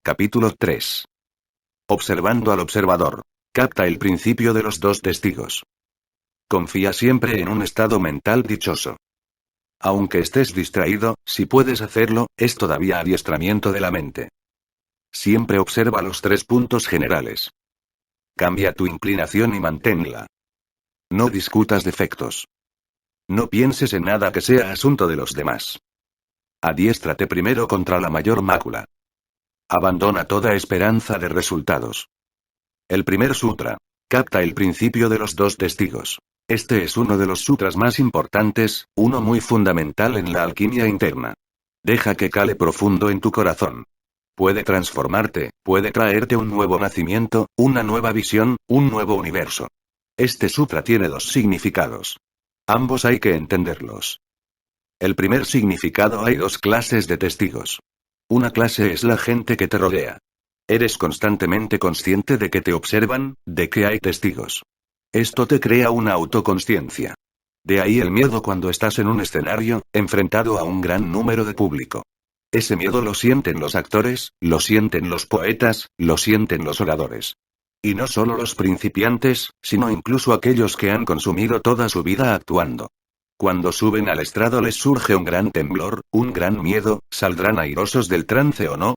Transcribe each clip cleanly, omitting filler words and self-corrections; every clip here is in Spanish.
Capítulo 3. Observando al observador. Capta el principio de los dos testigos. Confía siempre en un estado mental dichoso. Aunque estés distraído, si puedes hacerlo, es todavía adiestramiento de la mente. Siempre observa los 3 puntos generales. Cambia tu inclinación y manténla. No discutas defectos. No pienses en nada que sea asunto de los demás. Adiéstrate primero contra la mayor mácula. Abandona toda esperanza de resultados. El primer sutra. Capta el principio de los dos testigos. Este es uno de los sutras más importantes, uno muy fundamental en la alquimia interna. Deja que cale profundo en tu corazón. Puede transformarte, puede traerte un nuevo nacimiento, una nueva visión, un nuevo universo. Este sutra tiene 2 significados. Ambos hay que entenderlos. El primer significado: hay 2 clases de testigos. Una clase es la gente que te rodea. Eres constantemente consciente de que te observan, de que hay testigos. Esto te crea una autoconsciencia. De ahí el miedo cuando estás en un escenario, enfrentado a un gran número de público. Ese miedo lo sienten los actores, lo sienten los poetas, lo sienten los oradores. Y no solo los principiantes, sino incluso aquellos que han consumido toda su vida actuando. Cuando suben al estrado les surge un gran temblor, un gran miedo, ¿saldrán airosos del trance o no?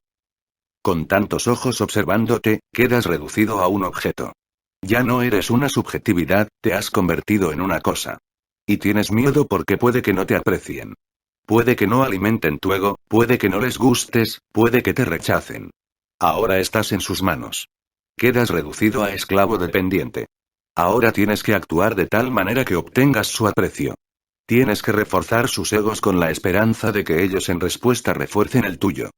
Con tantos ojos observándote, quedas reducido a un objeto. Ya no eres una subjetividad, te has convertido en una cosa. Y tienes miedo porque puede que no te aprecien. Puede que no alimenten tu ego, puede que no les gustes, puede que te rechacen. Ahora estás en sus manos. Quedas reducido a esclavo dependiente. Ahora tienes que actuar de tal manera que obtengas su aprecio. Tienes que reforzar sus egos con la esperanza de que ellos en respuesta refuercen el tuyo.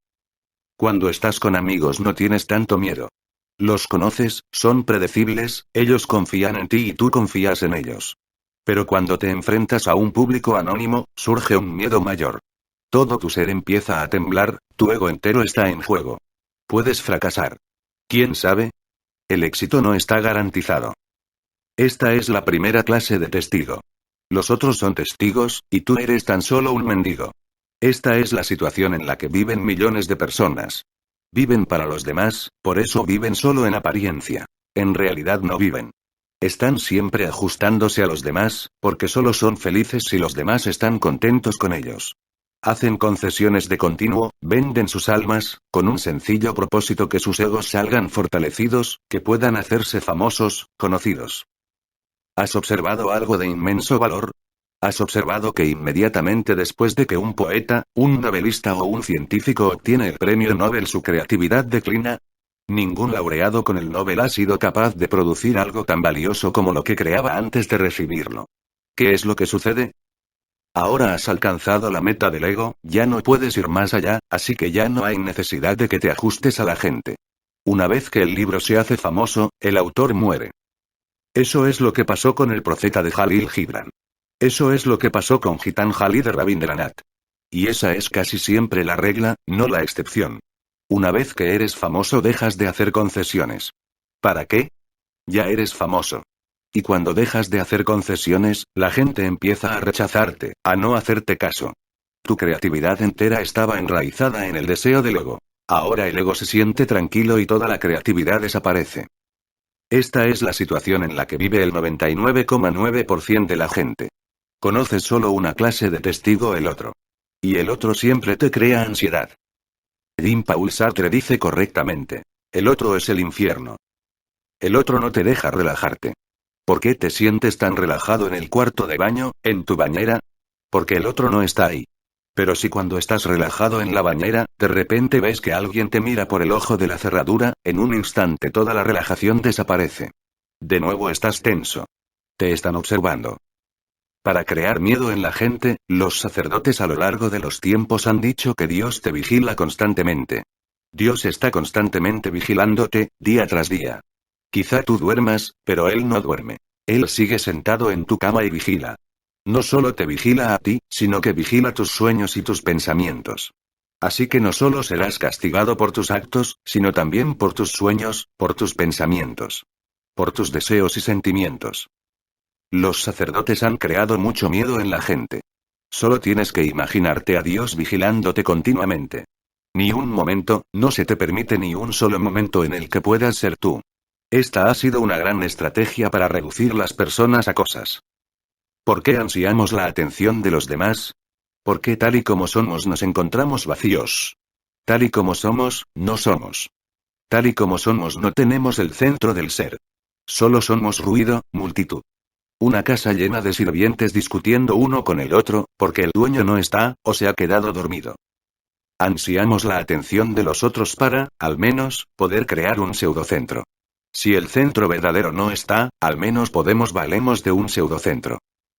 Cuando estás con amigos no tienes tanto miedo. Los conoces, son predecibles, ellos confían en ti y tú confías en ellos. Pero cuando te enfrentas a un público anónimo, surge un miedo mayor. Todo tu ser empieza a temblar, tu ego entero está en juego. Puedes fracasar. ¿Quién sabe? El éxito no está garantizado. Esta es la primera clase de testigo. Los otros son testigos, y tú eres tan solo un mendigo. Esta es la situación en la que viven millones de personas. Viven para los demás, por eso viven solo en apariencia. En realidad no viven. Están siempre ajustándose a los demás, porque solo son felices si los demás están contentos con ellos. Hacen concesiones de continuo, venden sus almas, con un sencillo propósito: que sus egos salgan fortalecidos, que puedan hacerse famosos, conocidos. ¿Has observado algo de inmenso valor? ¿Has observado que inmediatamente después de que un poeta, un novelista o un científico obtiene el premio Nobel su creatividad declina? Ningún laureado con el Nobel ha sido capaz de producir algo tan valioso como lo que creaba antes de recibirlo. ¿Qué es lo que sucede? Ahora has alcanzado la meta del ego, ya no puedes ir más allá, así que ya no hay necesidad de que te ajustes a la gente. Una vez que el libro se hace famoso, el autor muere. Eso es lo que pasó con el profeta de Jalil Gibran. Eso es lo que pasó con Gitanjali de Rabindranath. Y esa es casi siempre la regla, no la excepción. Una vez que eres famoso dejas de hacer concesiones. ¿Para qué? Ya eres famoso. Y cuando dejas de hacer concesiones, la gente empieza a rechazarte, a no hacerte caso. Tu creatividad entera estaba enraizada en el deseo del ego. Ahora el ego se siente tranquilo y toda la creatividad desaparece. Esta es la situación en la que vive el 99,9% de la gente. Conoces solo una clase de testigo, el otro. Y el otro siempre te crea ansiedad. Jean-Paul Sartre dice correctamente: el otro es el infierno. El otro no te deja relajarte. ¿Por qué te sientes tan relajado en el cuarto de baño, en tu bañera? Porque el otro no está ahí. Pero si cuando estás relajado en la bañera, de repente ves que alguien te mira por el ojo de la cerradura, en un instante toda la relajación desaparece. De nuevo estás tenso. Te están observando. Para crear miedo en la gente, los sacerdotes a lo largo de los tiempos han dicho que Dios te vigila constantemente. Dios está constantemente vigilándote, día tras día. Quizá tú duermas, pero Él no duerme. Él sigue sentado en tu cama y vigila. No solo te vigila a ti, sino que vigila tus sueños y tus pensamientos. Así que no solo serás castigado por tus actos, sino también por tus sueños, por tus pensamientos. Por tus deseos y sentimientos. Los sacerdotes han creado mucho miedo en la gente. Solo tienes que imaginarte a Dios vigilándote continuamente. Ni un momento, no se te permite ni un solo momento en el que puedas ser tú. Esta ha sido una gran estrategia para reducir las personas a cosas. ¿Por qué ansiamos la atención de los demás? ¿Por qué tal y como somos nos encontramos vacíos? Tal y como somos, no somos. Tal y como somos no tenemos el centro del ser. Solo somos ruido, multitud. Una casa llena de sirvientes discutiendo uno con el otro, porque el dueño no está, o se ha quedado dormido. Ansiamos la atención de los otros para, al menos, poder crear un pseudocentro. Si el centro verdadero no está, al menos valemos de un pseudocentro.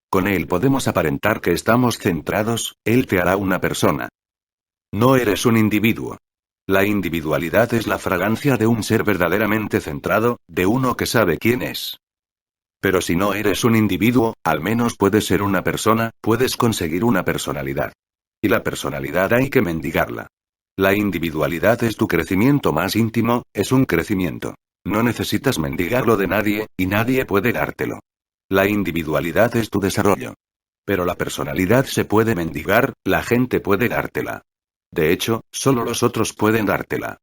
Con él podemos aparentar que estamos centrados, él te hará una persona. No eres un individuo. La individualidad es la fragancia de un ser verdaderamente centrado, de uno que sabe quién es. Pero si no eres un individuo, al menos puedes ser una persona, puedes conseguir una personalidad. Y la personalidad hay que mendigarla. La individualidad es tu crecimiento más íntimo, es un crecimiento. No necesitas mendigarlo de nadie, y nadie puede dártelo. La individualidad es tu desarrollo. Pero la personalidad se puede mendigar, la gente puede dártela. De hecho, solo los otros pueden dártela.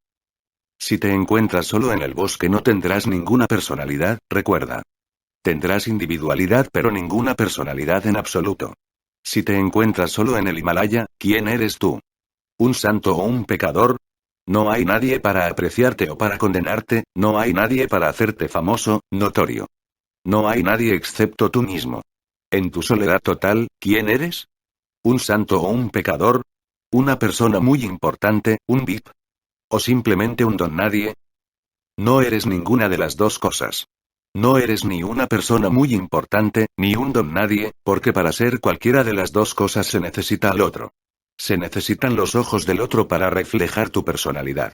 Si te encuentras solo en el bosque no tendrás ninguna personalidad, recuerda. Tendrás individualidad pero ninguna personalidad en absoluto. Si te encuentras solo en el Himalaya, ¿quién eres tú? ¿Un santo o un pecador? No hay nadie para apreciarte o para condenarte, no hay nadie para hacerte famoso, notorio. No hay nadie excepto tú mismo. En tu soledad total, ¿quién eres? ¿Un santo o un pecador? ¿Una persona muy importante, un VIP? ¿O simplemente un don nadie? No eres ninguna de las dos cosas. No eres ni una persona muy importante, ni un don nadie, porque para ser cualquiera de las dos cosas se necesita al otro. Se necesitan los ojos del otro para reflejar tu personalidad.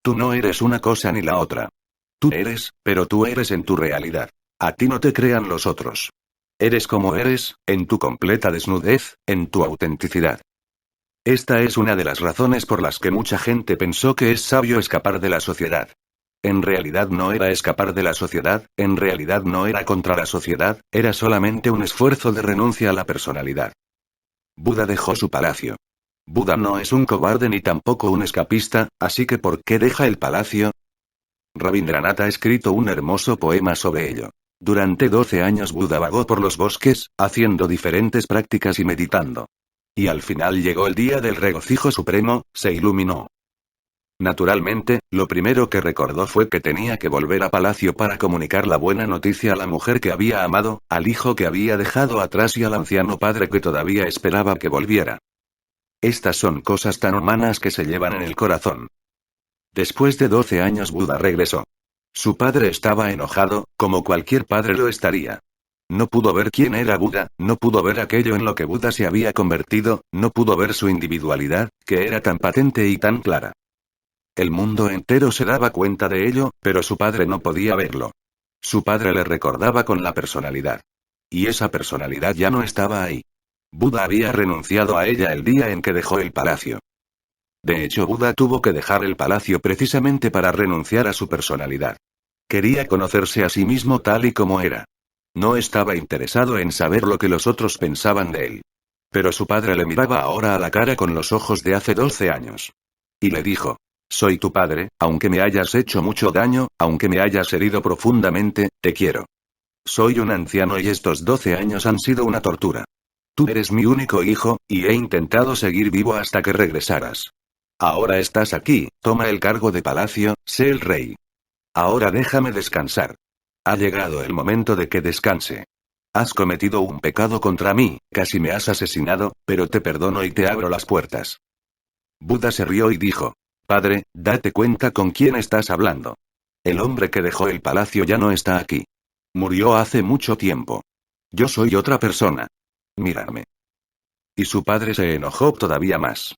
Tú no eres una cosa ni la otra. Tú eres, pero tú eres en tu realidad. A ti no te crean los otros. Eres como eres, en tu completa desnudez, en tu autenticidad. Esta es una de las razones por las que mucha gente pensó que es sabio escapar de la sociedad. En realidad no era escapar de la sociedad, en realidad no era contra la sociedad, era solamente un esfuerzo de renuncia a la personalidad. Buda dejó su palacio. Buda no es un cobarde ni tampoco un escapista, así que ¿por qué deja el palacio? Rabindranath ha escrito un hermoso poema sobre ello. Durante 12 años Buda vagó por los bosques, haciendo diferentes prácticas y meditando. Y al final llegó el día del regocijo supremo, se iluminó. Naturalmente, lo primero que recordó fue que tenía que volver a palacio para comunicar la buena noticia a la mujer que había amado, al hijo que había dejado atrás y al anciano padre que todavía esperaba que volviera. Estas son cosas tan humanas que se llevan en el corazón. Después de 12 años Buda regresó. Su padre estaba enojado, como cualquier padre lo estaría. No pudo ver quién era Buda, no pudo ver aquello en lo que Buda se había convertido, no pudo ver su individualidad, que era tan patente y tan clara. El mundo entero se daba cuenta de ello, pero su padre no podía verlo. Su padre le recordaba con la personalidad. Y esa personalidad ya no estaba ahí. Buda había renunciado a ella el día en que dejó el palacio. De hecho, Buda tuvo que dejar el palacio precisamente para renunciar a su personalidad. Quería conocerse a sí mismo tal y como era. No estaba interesado en saber lo que los otros pensaban de él. Pero su padre le miraba ahora a la cara con los ojos de hace 12 años. Y le dijo: soy tu padre, aunque me hayas hecho mucho daño, aunque me hayas herido profundamente, te quiero. Soy un anciano y estos 12 años han sido una tortura. Tú eres mi único hijo, y he intentado seguir vivo hasta que regresaras. Ahora estás aquí, toma el cargo de palacio, sé el rey. Ahora déjame descansar. Ha llegado el momento de que descanse. Has cometido un pecado contra mí, casi me has asesinado, pero te perdono y te abro las puertas. Buda se rió y dijo: padre, date cuenta con quién estás hablando. El hombre que dejó el palacio ya no está aquí. Murió hace mucho tiempo. Yo soy otra persona. Mírame. Y su padre se enojó todavía más.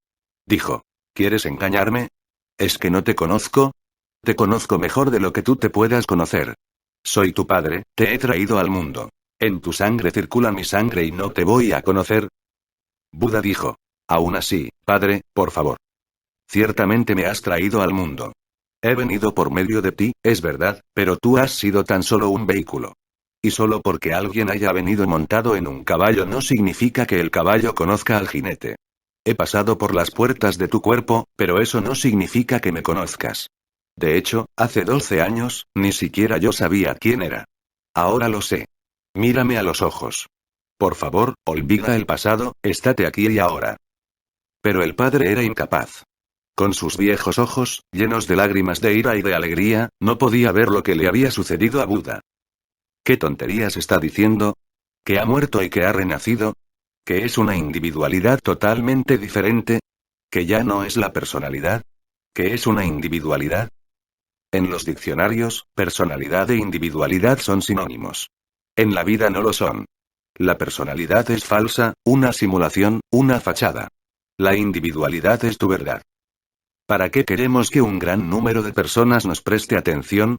Dijo: ¿quieres engañarme? ¿Es que no te conozco? Te conozco mejor de lo que tú te puedas conocer. Soy tu padre, te he traído al mundo. En tu sangre circula mi sangre y no te voy a conocer. Buda dijo: aún así, padre, por favor. Ciertamente me has traído al mundo. He venido por medio de ti, es verdad, pero tú has sido tan solo un vehículo. Y solo porque alguien haya venido montado en un caballo no significa que el caballo conozca al jinete. He pasado por las puertas de tu cuerpo, pero eso no significa que me conozcas. De hecho, hace 12 años, ni siquiera yo sabía quién era. Ahora lo sé. Mírame a los ojos. Por favor, olvida el pasado, estate aquí y ahora. Pero el padre era incapaz. Con sus viejos ojos, llenos de lágrimas de ira y de alegría, no podía ver lo que le había sucedido a Buda. ¿Qué tonterías está diciendo? ¿Que ha muerto y que ha renacido? ¿Que es una individualidad totalmente diferente? ¿Que ya no es la personalidad? ¿Que es una individualidad? En los diccionarios, personalidad e individualidad son sinónimos. En la vida no lo son. La personalidad es falsa, una simulación, una fachada. La individualidad es tu verdad. ¿Para qué queremos que un gran número de personas nos preste atención?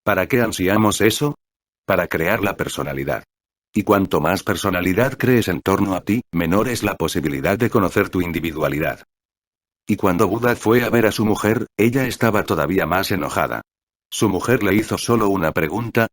¿Para qué ansiamos eso? Para crear la personalidad. Y cuanto más personalidad crees en torno a ti, menor es la posibilidad de conocer tu individualidad. Y cuando Buda fue a ver a su mujer, ella estaba todavía más enojada. Su mujer le hizo solo una pregunta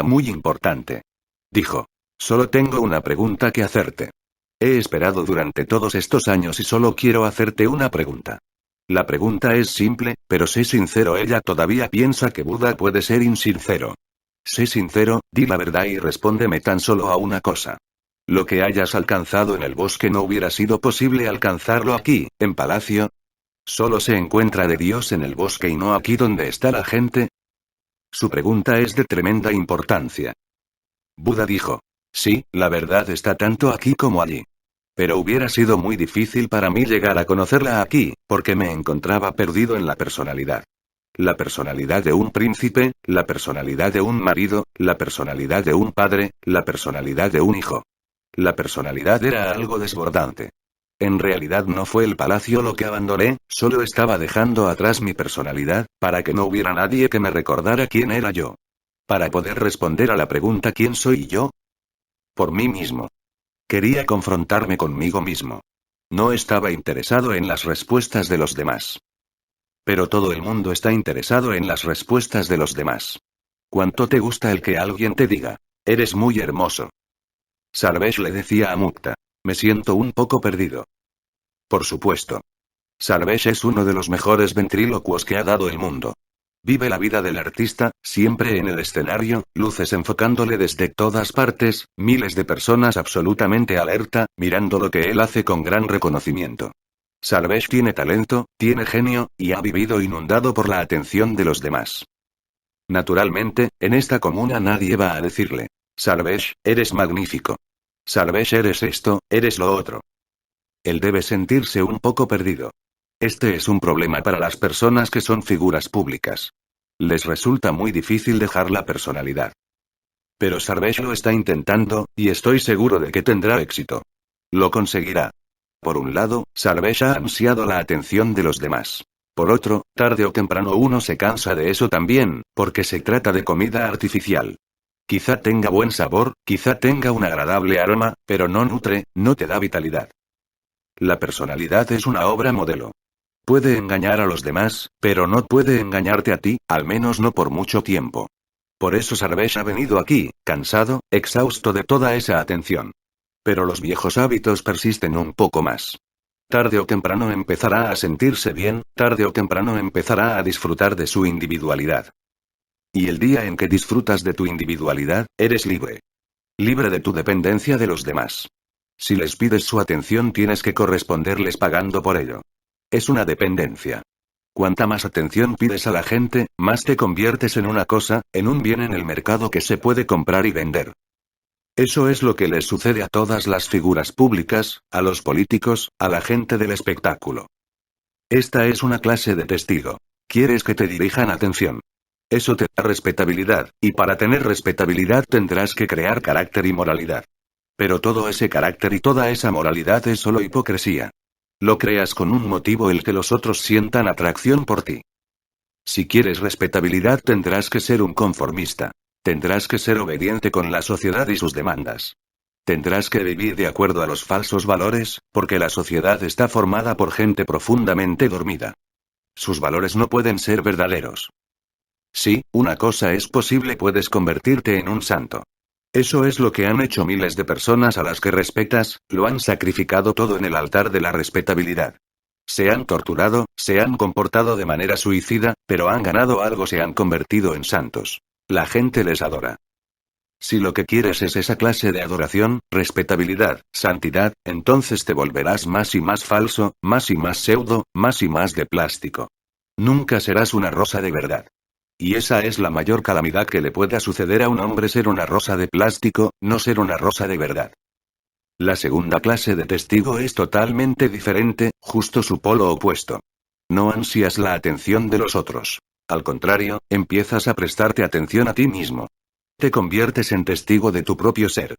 muy importante. Dijo: solo tengo una pregunta que hacerte. He esperado durante todos estos años y solo quiero hacerte una pregunta. La pregunta es simple, pero sé sincero. Ella todavía piensa que Buda puede ser insincero. Sé sincero, di la verdad y respóndeme tan solo a una cosa. ¿Lo que hayas alcanzado en el bosque no hubiera sido posible alcanzarlo aquí, en palacio? ¿Solo se encuentra de Dios en el bosque y no aquí donde está la gente? Su pregunta es de tremenda importancia. Buda dijo: sí, la verdad está tanto aquí como allí. Pero hubiera sido muy difícil para mí llegar a conocerla aquí, porque me encontraba perdido en la personalidad. La personalidad de un príncipe, la personalidad de un marido, la personalidad de un padre, la personalidad de un hijo. La personalidad era algo desbordante. En realidad no fue el palacio lo que abandoné, solo estaba dejando atrás mi personalidad, para que no hubiera nadie que me recordara quién era yo. Para poder responder a la pregunta ¿quién soy yo? Por mí mismo. Quería confrontarme conmigo mismo. No estaba interesado en las respuestas de los demás. Pero todo el mundo está interesado en las respuestas de los demás. ¿Cuánto te gusta el que alguien te diga: eres muy hermoso? Sarvesh le decía a Mukta: me siento un poco perdido. Por supuesto. Sarvesh es uno de los mejores ventrílocuos que ha dado el mundo. Vive la vida del artista, siempre en el escenario, luces enfocándole desde todas partes, miles de personas absolutamente alerta, mirando lo que él hace con gran reconocimiento. Sarvesh tiene talento, tiene genio, y ha vivido inundado por la atención de los demás. Naturalmente, en esta comuna nadie va a decirle: Sarvesh, eres magnífico. Sarvesh, eres esto, eres lo otro. Él debe sentirse un poco perdido. Este es un problema para las personas que son figuras públicas. Les resulta muy difícil dejar la personalidad. Pero Sarvesh lo está intentando, y estoy seguro de que tendrá éxito. Lo conseguirá. Por un lado, Sarvesh ha ansiado la atención de los demás. Por otro, tarde o temprano uno se cansa de eso también, porque se trata de comida artificial. Quizá tenga buen sabor, quizá tenga un agradable aroma, pero no nutre, no te da vitalidad. La personalidad es una obra modelo. Puede engañar a los demás, pero no puede engañarte a ti, al menos no por mucho tiempo. Por eso Sarvesh ha venido aquí, cansado, exhausto de toda esa atención. Pero los viejos hábitos persisten un poco más. Tarde o temprano empezará a sentirse bien, tarde o temprano empezará a disfrutar de su individualidad. Y el día en que disfrutas de tu individualidad, eres libre. Libre de tu dependencia de los demás. Si les pides su atención tienes que corresponderles pagando por ello. Es una dependencia. Cuanta más atención pides a la gente, más te conviertes en una cosa, en un bien en el mercado que se puede comprar y vender. Eso es lo que les sucede a todas las figuras públicas, a los políticos, a la gente del espectáculo. Esta es una clase de testigo. Quieres que te dirijan atención. Eso te da respetabilidad, y para tener respetabilidad tendrás que crear carácter y moralidad. Pero todo ese carácter y toda esa moralidad es solo hipocresía. Lo creas con un motivo el que los otros sientan atracción por ti. Si quieres respetabilidad tendrás que ser un conformista. Tendrás que ser obediente con la sociedad y sus demandas. Tendrás que vivir de acuerdo a los falsos valores, porque la sociedad está formada por gente profundamente dormida. Sus valores no pueden ser verdaderos. Sí, una cosa es posible: puedes convertirte en un santo. Eso es lo que han hecho miles de personas a las que respetas, lo han sacrificado todo en el altar de la respetabilidad. Se han torturado, se han comportado de manera suicida, pero han ganado algo, se han convertido en santos. La gente les adora. Si lo que quieres es esa clase de adoración, respetabilidad, santidad, entonces te volverás más y más falso, más y más pseudo, más y más de plástico. Nunca serás una rosa de verdad. Y esa es la mayor calamidad que le pueda suceder a un hombre, ser una rosa de plástico, no ser una rosa de verdad. La segunda clase de testigo es totalmente diferente, justo su polo opuesto. No ansías la atención de los otros. Al contrario, empiezas a prestarte atención a ti mismo. Te conviertes en testigo de tu propio ser.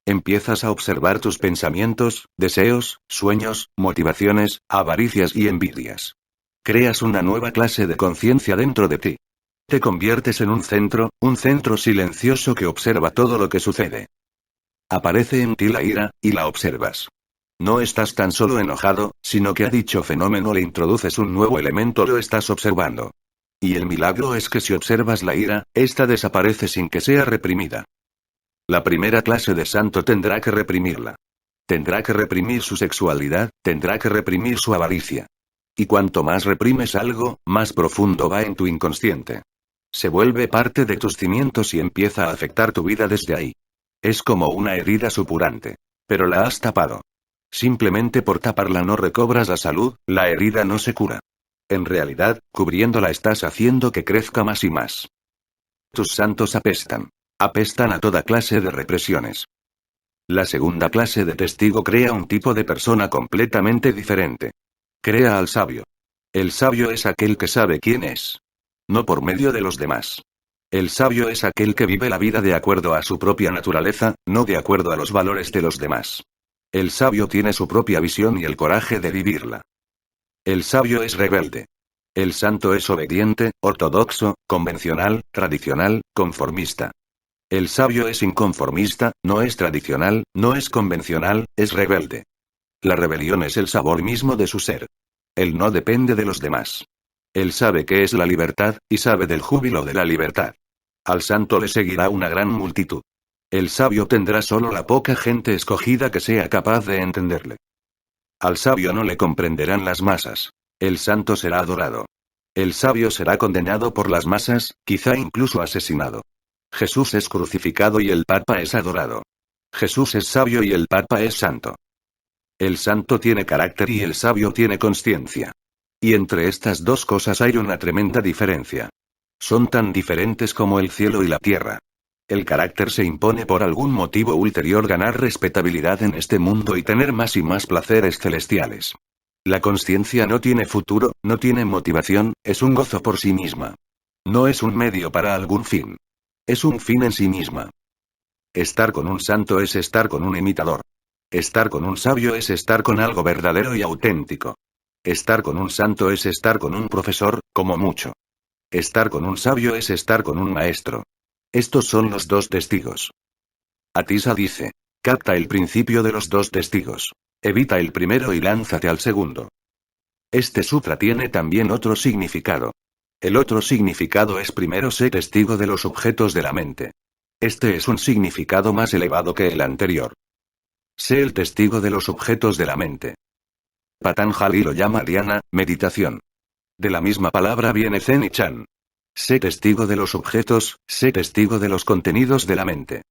Empiezas a observar tus pensamientos, deseos, sueños, motivaciones, avaricias y envidias. Creas una nueva clase de conciencia dentro de ti. Te conviertes en un centro silencioso que observa todo lo que sucede. Aparece en ti la ira, y la observas. No estás tan solo enojado, sino que a dicho fenómeno le introduces un nuevo elemento, lo estás observando. Y el milagro es que si observas la ira, esta desaparece sin que sea reprimida. La primera clase de santo tendrá que reprimirla. Tendrá que reprimir su sexualidad, tendrá que reprimir su avaricia. Y cuanto más reprimes algo, más profundo va en tu inconsciente. Se vuelve parte de tus cimientos y empieza a afectar tu vida desde ahí. Es como una herida supurante. Pero la has tapado. Simplemente por taparla no recobras la salud, la herida no se cura. En realidad, cubriéndola estás haciendo que crezca más y más. Tus santos apestan. Apestan a toda clase de represiones. La segunda clase de testigo crea un tipo de persona completamente diferente. Crea al sabio. El sabio es aquel que sabe quién es. No por medio de los demás. El sabio es aquel que vive la vida de acuerdo a su propia naturaleza, no de acuerdo a los valores de los demás. El sabio tiene su propia visión y el coraje de vivirla. El sabio es rebelde. El santo es obediente, ortodoxo, convencional, tradicional, conformista. El sabio es inconformista, no es tradicional, no es convencional, es rebelde. La rebelión es el sabor mismo de su ser. Él no depende de los demás. Él sabe qué es la libertad, y sabe del júbilo de la libertad. Al santo le seguirá una gran multitud. El sabio tendrá solo la poca gente escogida que sea capaz de entenderle. Al sabio no le comprenderán las masas. El santo será adorado. El sabio será condenado por las masas, quizá incluso asesinado. Jesús es crucificado y el Papa es adorado. Jesús es sabio y el Papa es santo. El santo tiene carácter y el sabio tiene consciencia. Y entre estas dos cosas hay una tremenda diferencia. Son tan diferentes como el cielo y la tierra. El carácter se impone por algún motivo ulterior, ganar respetabilidad en este mundo y tener más y más placeres celestiales. La consciencia no tiene futuro, no tiene motivación, es un gozo por sí misma. No es un medio para algún fin. Es un fin en sí misma. Estar con un santo es estar con un imitador. Estar con un sabio es estar con algo verdadero y auténtico. Estar con un santo es estar con un profesor, como mucho. Estar con un sabio es estar con un maestro. Estos son los dos testigos. Atisa dice: capta el principio de los dos testigos. Evita el primero y lánzate al segundo. Este sutra tiene también otro significado. El otro significado es: primero sé testigo de los objetos de la mente. Este es un significado más elevado que el anterior. Sé el testigo de los objetos de la mente. Patanjali lo llama dhyana, meditación. De la misma palabra viene Zen y Chan. Sé testigo de los objetos, sé testigo de los contenidos de la mente.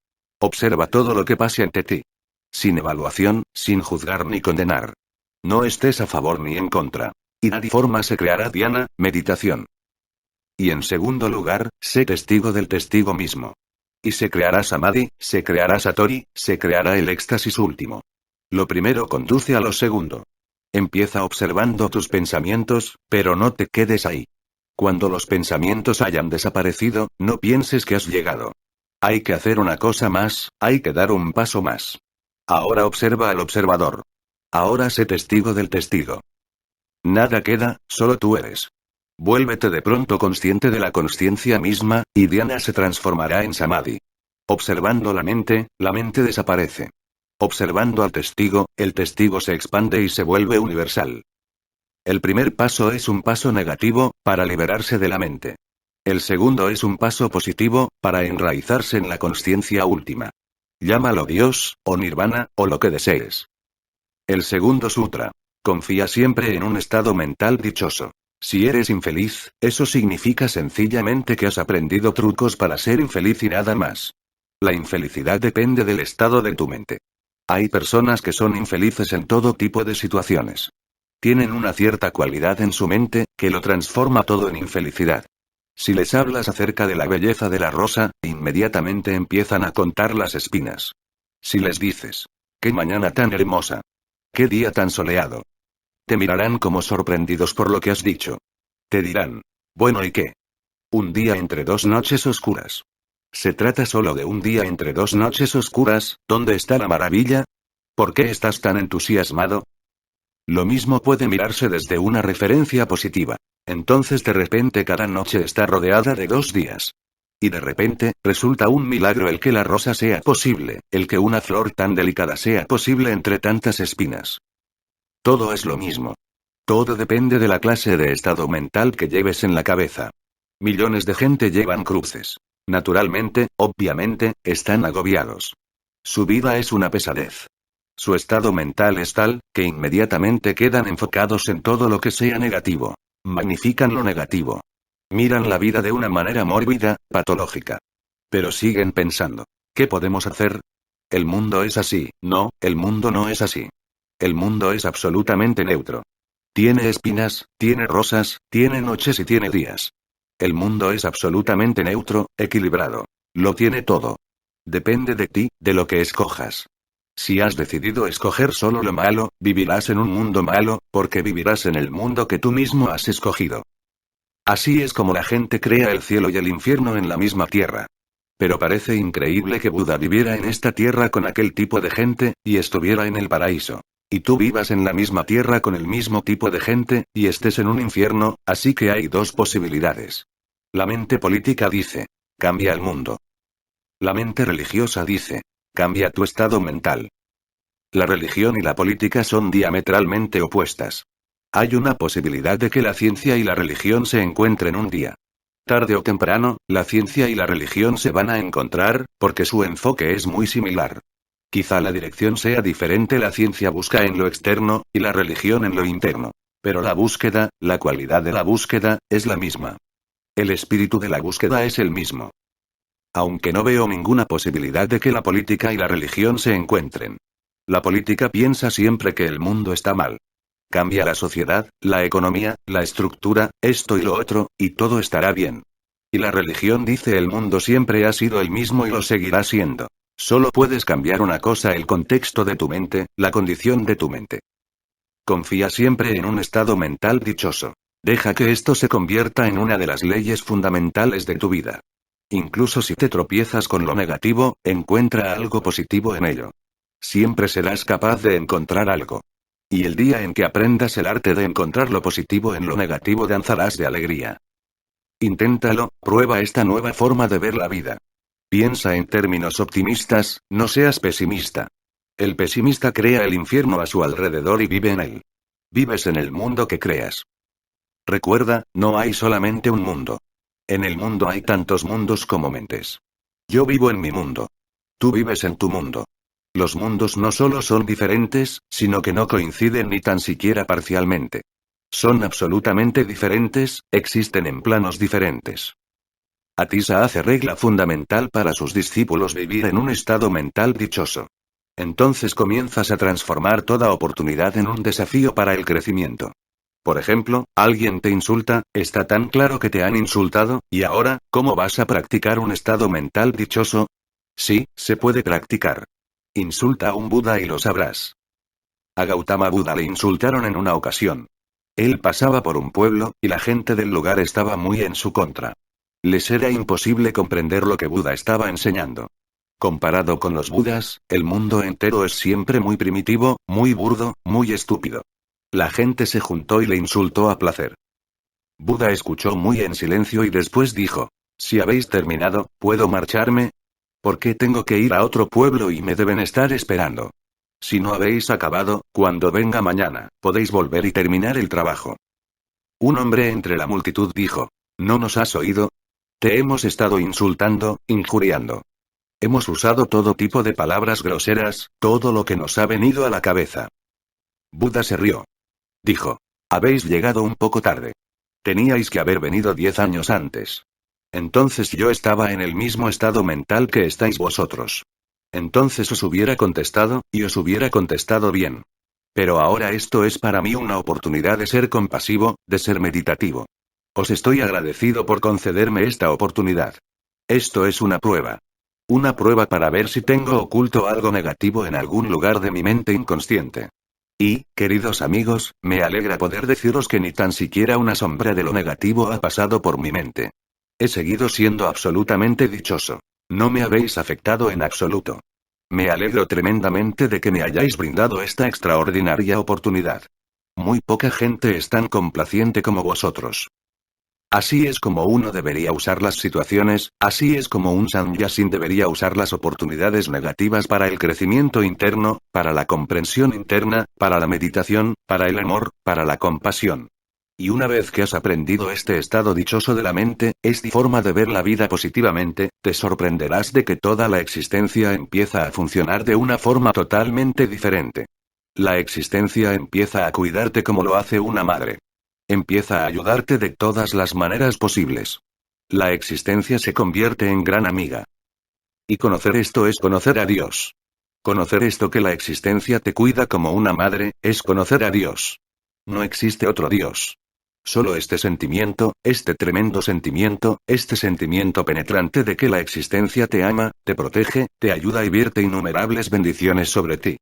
Observa todo lo que pase ante ti. Sin evaluación, sin juzgar ni condenar. No estés a favor ni en contra. Y de forma se creará dhyana, meditación. Y en segundo lugar, sé testigo del testigo mismo. Y se creará samadhi, se creará satori, se creará el éxtasis último. Lo primero conduce a lo segundo. Empieza observando tus pensamientos, pero no te quedes ahí. Cuando los pensamientos hayan desaparecido, no pienses que has llegado. Hay que hacer una cosa más, hay que dar un paso más. Ahora observa al observador. Ahora sé testigo del testigo. Nada queda, solo tú eres. Vuélvete de pronto consciente de la consciencia misma, y dhyana se transformará en samadhi. Observando la mente desaparece. Observando al testigo, el testigo se expande y se vuelve universal. El primer paso es un paso negativo, para liberarse de la mente. El segundo es un paso positivo, para enraizarse en la consciencia última. Llámalo Dios, o Nirvana, o lo que desees. El segundo sutra. Confía siempre en un estado mental dichoso. Si eres infeliz, eso significa sencillamente que has aprendido trucos para ser infeliz y nada más. La infelicidad depende del estado de tu mente. Hay personas que son infelices en todo tipo de situaciones. Tienen una cierta cualidad en su mente, que lo transforma todo en infelicidad. Si les hablas acerca de la belleza de la rosa, inmediatamente empiezan a contar las espinas. Si les dices, ¡qué mañana tan hermosa! ¡Qué día tan soleado! Te mirarán como sorprendidos por lo que has dicho. Te dirán, bueno, ¿y qué? Un día entre dos noches oscuras. ¿Se trata solo de un día entre dos noches oscuras? ¿Dónde está la maravilla? ¿Por qué estás tan entusiasmado? Lo mismo puede mirarse desde una referencia positiva. Entonces de repente cada noche está rodeada de 2 días. Y de repente, resulta un milagro el que la rosa sea posible, el que una flor tan delicada sea posible entre tantas espinas. Todo es lo mismo. Todo depende de la clase de estado mental que lleves en la cabeza. Millones de gente llevan cruces. Naturalmente, obviamente, están agobiados. Su vida es una pesadez. Su estado mental es tal, que inmediatamente quedan enfocados en todo lo que sea negativo. Magnifican lo negativo. Miran la vida de una manera mórbida, patológica. Pero siguen pensando. ¿Qué podemos hacer? El mundo es así. No, el mundo no es así. El mundo es absolutamente neutro. Tiene espinas, tiene rosas, tiene noches y tiene días. El mundo es absolutamente neutro, equilibrado. Lo tiene todo. Depende de ti, de lo que escojas. Si has decidido escoger solo lo malo, vivirás en un mundo malo, porque vivirás en el mundo que tú mismo has escogido. Así es como la gente crea el cielo y el infierno en la misma tierra. Pero parece increíble que Buda viviera en esta tierra con aquel tipo de gente, y estuviera en el paraíso. Y tú vivas en la misma tierra con el mismo tipo de gente, y estés en un infierno, así que hay dos posibilidades. La mente política dice, cambia el mundo. La mente religiosa dice, cambia tu estado mental. La religión y la política son diametralmente opuestas. Hay una posibilidad de que la ciencia y la religión se encuentren un día. Tarde o temprano, la ciencia y la religión se van a encontrar, porque su enfoque es muy similar. Quizá la dirección sea diferente, la ciencia busca en lo externo, y la religión en lo interno. Pero la búsqueda, la cualidad de la búsqueda, es la misma. El espíritu de la búsqueda es el mismo. Aunque no veo ninguna posibilidad de que la política y la religión se encuentren. La política piensa siempre que el mundo está mal. Cambia la sociedad, la economía, la estructura, esto y lo otro, y todo estará bien. Y la religión dice el mundo siempre ha sido el mismo y lo seguirá siendo. Solo puedes cambiar una cosa: el contexto de tu mente, la condición de tu mente. Confía siempre en un estado mental dichoso. Deja que esto se convierta en una de las leyes fundamentales de tu vida. Incluso si te tropiezas con lo negativo, encuentra algo positivo en ello. Siempre serás capaz de encontrar algo. Y el día en que aprendas el arte de encontrar lo positivo en lo negativo, danzarás de alegría. Inténtalo, prueba esta nueva forma de ver la vida. Piensa en términos optimistas, no seas pesimista. El pesimista crea el infierno a su alrededor y vive en él. Vives en el mundo que creas. Recuerda, no hay solamente un mundo. En el mundo hay tantos mundos como mentes. Yo vivo en mi mundo. Tú vives en tu mundo. Los mundos no solo son diferentes, sino que no coinciden ni tan siquiera parcialmente. Son absolutamente diferentes, existen en planos diferentes. Atisa hace regla fundamental para sus discípulos vivir en un estado mental dichoso. Entonces comienzas a transformar toda oportunidad en un desafío para el crecimiento. Por ejemplo, alguien te insulta, está tan claro que te han insultado, y ahora, ¿cómo vas a practicar un estado mental dichoso? Sí, se puede practicar. Insulta a un Buda y lo sabrás. A Gautama Buda le insultaron en una ocasión. Él pasaba por un pueblo, y la gente del lugar estaba muy en su contra. Les era imposible comprender lo que Buda estaba enseñando. Comparado con los Budas, el mundo entero es siempre muy primitivo, muy burdo, muy estúpido. La gente se juntó y le insultó a placer. Buda escuchó muy en silencio y después dijo: si habéis terminado, ¿puedo marcharme? ¿Por qué tengo que ir a otro pueblo y me deben estar esperando? Si no habéis acabado, cuando venga mañana, podéis volver y terminar el trabajo. Un hombre entre la multitud dijo: ¿no nos has oído? Te hemos estado insultando, injuriando. Hemos usado todo tipo de palabras groseras, todo lo que nos ha venido a la cabeza. Buda se rió. Dijo. Habéis llegado un poco tarde. Teníais que haber venido 10 años antes. Entonces yo estaba en el mismo estado mental que estáis vosotros. Entonces os hubiera contestado, y os hubiera contestado bien. Pero ahora esto es para mí una oportunidad de ser compasivo, de ser meditativo. Os estoy agradecido por concederme esta oportunidad. Esto es una prueba. Una prueba para ver si tengo oculto algo negativo en algún lugar de mi mente inconsciente. Y, queridos amigos, me alegra poder deciros que ni tan siquiera una sombra de lo negativo ha pasado por mi mente. He seguido siendo absolutamente dichoso. No me habéis afectado en absoluto. Me alegro tremendamente de que me hayáis brindado esta extraordinaria oportunidad. Muy poca gente es tan complaciente como vosotros. Así es como uno debería usar las situaciones, así es como un sannyasin debería usar las oportunidades negativas para el crecimiento interno, para la comprensión interna, para la meditación, para el amor, para la compasión. Y una vez que has aprendido este estado dichoso de la mente, esta forma de ver la vida positivamente, te sorprenderás de que toda la existencia empieza a funcionar de una forma totalmente diferente. La existencia empieza a cuidarte como lo hace una madre. Empieza a ayudarte de todas las maneras posibles. La existencia se convierte en gran amiga. Y conocer esto es conocer a Dios. Conocer esto que la existencia te cuida como una madre, es conocer a Dios. No existe otro Dios. Solo este sentimiento, este tremendo sentimiento, este sentimiento penetrante de que la existencia te ama, te protege, te ayuda y vierte innumerables bendiciones sobre ti.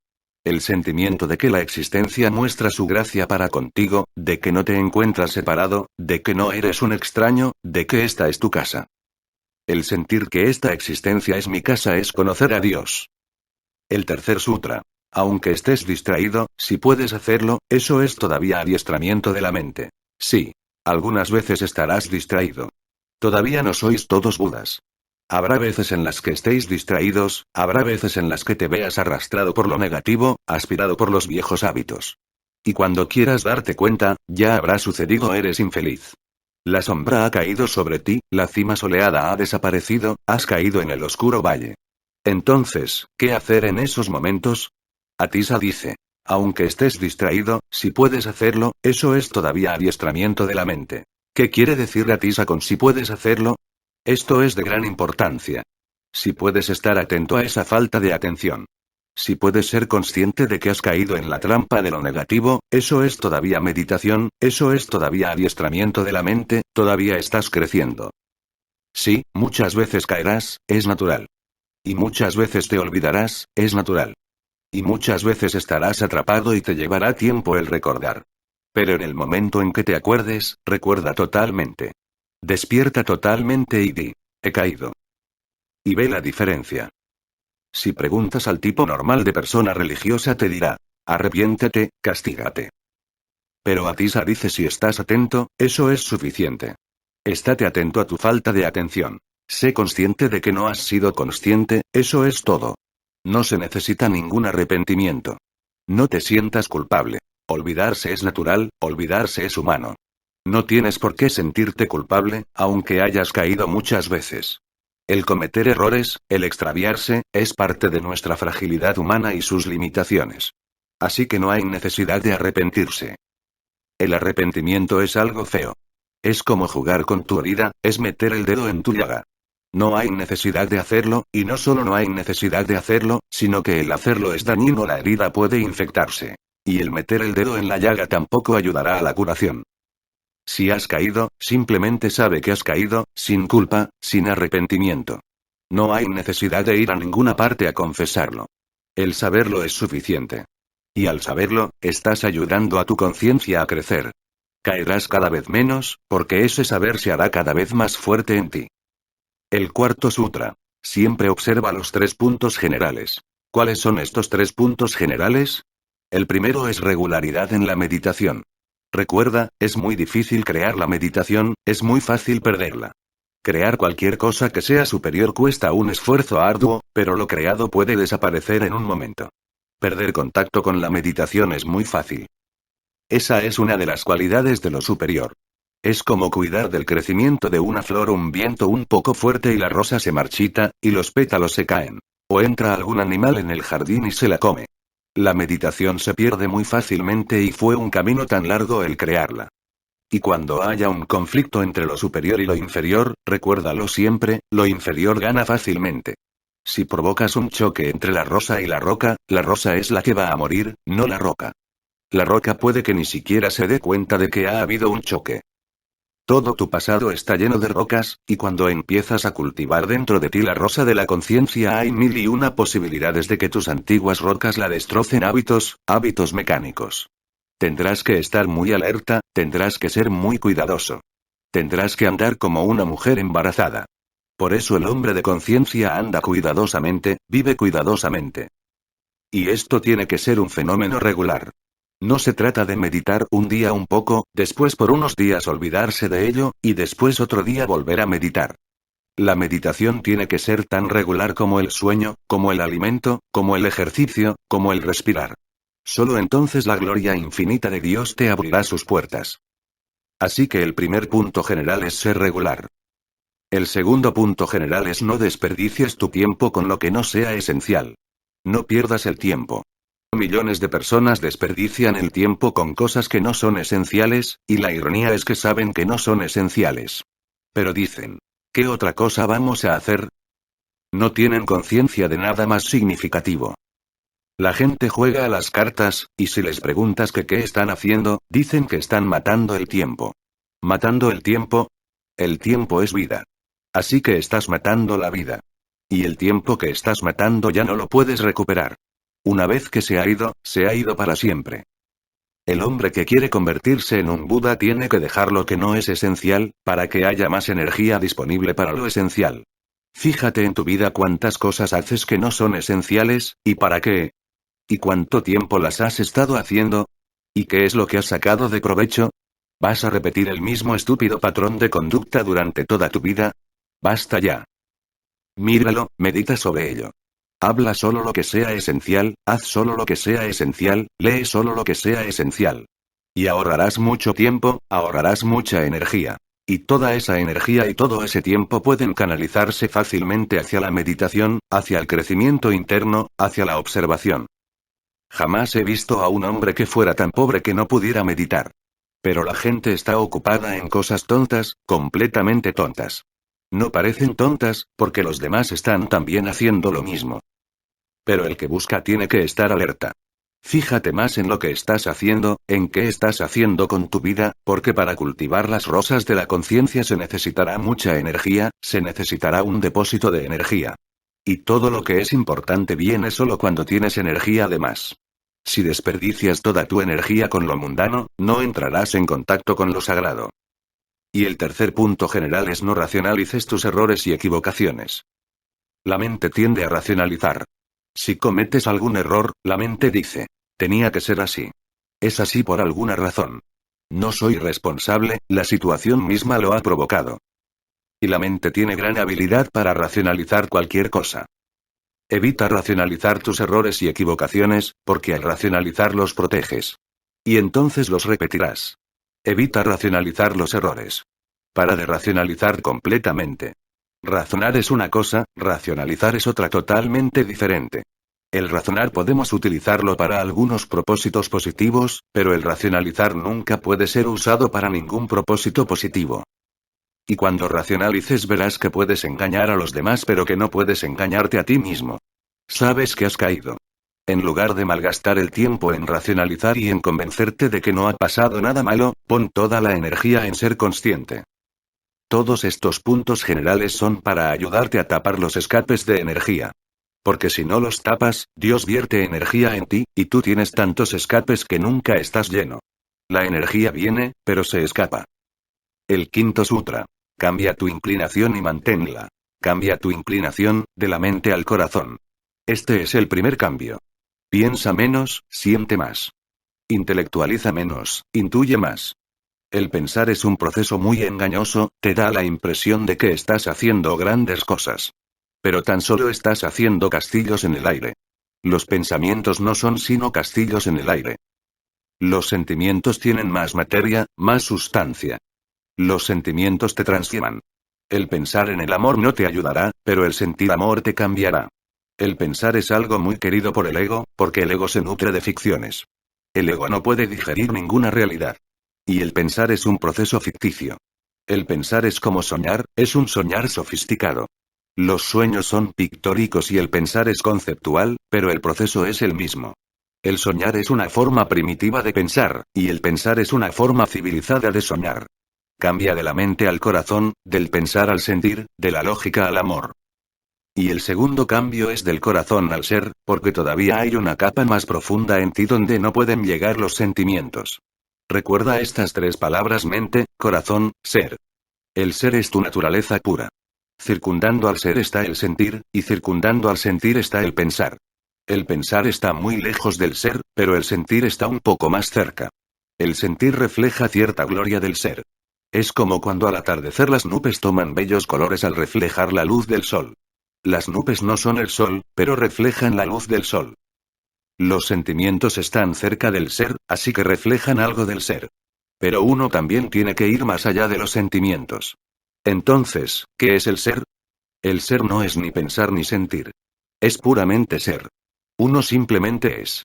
El sentimiento de que la existencia muestra su gracia para contigo, de que no te encuentras separado, de que no eres un extraño, de que esta es tu casa. El sentir que esta existencia es mi casa es conocer a Dios. El tercer sutra. Aunque estés distraído, si puedes hacerlo, eso es todavía adiestramiento de la mente. Sí. Algunas veces estarás distraído. Todavía no sois todos Budas. Habrá veces en las que estéis distraídos, habrá veces en las que te veas arrastrado por lo negativo, aspirado por los viejos hábitos. Y cuando quieras darte cuenta, ya habrá sucedido, eres infeliz. La sombra ha caído sobre ti, la cima soleada ha desaparecido, has caído en el oscuro valle. Entonces, ¿qué hacer en esos momentos? Atisa dice. Aunque estés distraído, si puedes hacerlo, eso es todavía adiestramiento de la mente. ¿Qué quiere decir Atisa con si puedes hacerlo? Esto es de gran importancia. Si puedes estar atento a esa falta de atención. Si puedes ser consciente de que has caído en la trampa de lo negativo, eso es todavía meditación, eso es todavía adiestramiento de la mente, todavía estás creciendo. Sí, muchas veces caerás, es natural. Y muchas veces te olvidarás, es natural. Y muchas veces estarás atrapado y te llevará tiempo el recordar. Pero en el momento en que te acuerdes, recuerda totalmente. Despierta totalmente y di, he caído. Y ve la diferencia. Si preguntas al tipo normal de persona religiosa te dirá, arrepiéntete, castígate. Pero Atisa dice si estás atento, eso es suficiente. Estate atento a tu falta de atención. Sé consciente de que no has sido consciente, eso es todo. No se necesita ningún arrepentimiento. No te sientas culpable. Olvidarse es natural, olvidarse es humano. No tienes por qué sentirte culpable, aunque hayas caído muchas veces. El cometer errores, el extraviarse, es parte de nuestra fragilidad humana y sus limitaciones. Así que no hay necesidad de arrepentirse. El arrepentimiento es algo feo. Es como jugar con tu herida, es meter el dedo en tu llaga. No hay necesidad de hacerlo, y no solo no hay necesidad de hacerlo, sino que el hacerlo es dañino, la herida puede infectarse. Y el meter el dedo en la llaga tampoco ayudará a la curación. Si has caído, simplemente sabe que has caído, sin culpa, sin arrepentimiento. No hay necesidad de ir a ninguna parte a confesarlo. El saberlo es suficiente. Y al saberlo, estás ayudando a tu conciencia a crecer. Caerás cada vez menos, porque ese saber se hará cada vez más fuerte en ti. El cuarto sutra. Siempre observa los 3 puntos generales. ¿Cuáles son estos 3 puntos generales? El primero es regularidad en la meditación. Recuerda, es muy difícil crear la meditación, es muy fácil perderla. Crear cualquier cosa que sea superior cuesta un esfuerzo arduo, pero lo creado puede desaparecer en un momento. Perder contacto con la meditación es muy fácil. Esa es una de las cualidades de lo superior. Es como cuidar del crecimiento de una flor, un viento un poco fuerte y la rosa se marchita, y los pétalos se caen. O entra algún animal en el jardín y se la come. La meditación se pierde muy fácilmente y fue un camino tan largo el crearla. Y cuando haya un conflicto entre lo superior y lo inferior, recuérdalo siempre, lo inferior gana fácilmente. Si provocas un choque entre la rosa y la roca es la que va a morir, no la roca. La roca puede que ni siquiera se dé cuenta de que ha habido un choque. Todo tu pasado está lleno de rocas, y cuando empiezas a cultivar dentro de ti la rosa de la conciencia hay 1001 posibilidades de que tus antiguas rocas la destrocen hábitos mecánicos. Tendrás que estar muy alerta, tendrás que ser muy cuidadoso. Tendrás que andar como una mujer embarazada. Por eso el hombre de conciencia anda cuidadosamente, vive cuidadosamente. Y esto tiene que ser un fenómeno regular. No se trata de meditar un día un poco, después por unos días olvidarse de ello, y después otro día volver a meditar. La meditación tiene que ser tan regular como el sueño, como el alimento, como el ejercicio, como el respirar. Solo entonces la gloria infinita de Dios te abrirá sus puertas. Así que el primer punto general es ser regular. El segundo punto general es no desperdicies tu tiempo con lo que no sea esencial. No pierdas el tiempo. Millones de personas desperdician el tiempo con cosas que no son esenciales, y la ironía es que saben que no son esenciales. Pero dicen, ¿qué otra cosa vamos a hacer? No tienen conciencia de nada más significativo. La gente juega a las cartas, y si les preguntas que qué están haciendo, dicen que están matando el tiempo. ¿Matando el tiempo? El tiempo es vida. Así que estás matando la vida. Y el tiempo que estás matando ya no lo puedes recuperar. Una vez que se ha ido para siempre. El hombre que quiere convertirse en un Buda tiene que dejar lo que no es esencial, para que haya más energía disponible para lo esencial. Fíjate en tu vida cuántas cosas haces que no son esenciales, ¿y para qué? ¿Y cuánto tiempo las has estado haciendo? ¿Y qué es lo que has sacado de provecho? ¿Vas a repetir el mismo estúpido patrón de conducta durante toda tu vida? Basta ya. Míralo, medita sobre ello. Habla solo lo que sea esencial, haz solo lo que sea esencial, lee solo lo que sea esencial. Y ahorrarás mucho tiempo, ahorrarás mucha energía. Y toda esa energía y todo ese tiempo pueden canalizarse fácilmente hacia la meditación, hacia el crecimiento interno, hacia la observación. Jamás he visto a un hombre que fuera tan pobre que no pudiera meditar. Pero la gente está ocupada en cosas tontas, completamente tontas. No parecen tontas, porque los demás están también haciendo lo mismo. Pero el que busca tiene que estar alerta. Fíjate más en lo que estás haciendo, en qué estás haciendo con tu vida, porque para cultivar las rosas de la conciencia se necesitará mucha energía, se necesitará un depósito de energía. Y todo lo que es importante viene solo cuando tienes energía de más. Si desperdicias toda tu energía con lo mundano, no entrarás en contacto con lo sagrado. Y el tercer punto general es no racionalices tus errores y equivocaciones. La mente tiende a racionalizar. Si cometes algún error, la mente dice, tenía que ser así. Es así por alguna razón. No soy responsable, la situación misma lo ha provocado. Y la mente tiene gran habilidad para racionalizar cualquier cosa. Evita racionalizar tus errores y equivocaciones, porque al racionalizar los proteges. Y entonces los repetirás. Evita racionalizar los errores. Para de racionalizar completamente. Razonar es una cosa, racionalizar es otra totalmente diferente. El razonar podemos utilizarlo para algunos propósitos positivos, pero el racionalizar nunca puede ser usado para ningún propósito positivo. Y cuando racionalices verás que puedes engañar a los demás pero que no puedes engañarte a ti mismo. Sabes que has caído. En lugar de malgastar el tiempo en racionalizar y en convencerte de que no ha pasado nada malo, pon toda la energía en ser consciente. Todos estos puntos generales son para ayudarte a tapar los escapes de energía. Porque si no los tapas, Dios vierte energía en ti, y tú tienes tantos escapes que nunca estás lleno. La energía viene, pero se escapa. El quinto sutra. Cambia tu inclinación y manténla. Cambia tu inclinación, de la mente al corazón. Este es el primer cambio. Piensa menos, siente más. Intelectualiza menos, intuye más. El pensar es un proceso muy engañoso, te da la impresión de que estás haciendo grandes cosas. Pero tan solo estás haciendo castillos en el aire. Los pensamientos no son sino castillos en el aire. Los sentimientos tienen más materia, más sustancia. Los sentimientos te transforman. El pensar en el amor no te ayudará, pero el sentir amor te cambiará. El pensar es algo muy querido por el ego, porque el ego se nutre de ficciones. El ego no puede digerir ninguna realidad. Y el pensar es un proceso ficticio. El pensar es como soñar, es un soñar sofisticado. Los sueños son pictóricos y el pensar es conceptual, pero el proceso es el mismo. El soñar es una forma primitiva de pensar, y el pensar es una forma civilizada de soñar. Cambia de la mente al corazón, del pensar al sentir, de la lógica al amor. Y el segundo cambio es del corazón al ser, porque todavía hay una capa más profunda en ti donde no pueden llegar los sentimientos. Recuerda estas tres palabras: mente, corazón, ser. El ser es tu naturaleza pura. Circundando al ser está el sentir, y circundando al sentir está el pensar. El pensar está muy lejos del ser, pero el sentir está un poco más cerca. El sentir refleja cierta gloria del ser. Es como cuando al atardecer las nubes toman bellos colores al reflejar la luz del sol. Las nubes no son el sol, pero reflejan la luz del sol. Los sentimientos están cerca del ser, así que reflejan algo del ser. Pero uno también tiene que ir más allá de los sentimientos. Entonces, ¿qué es el ser? El ser no es ni pensar ni sentir. Es puramente ser. Uno simplemente es.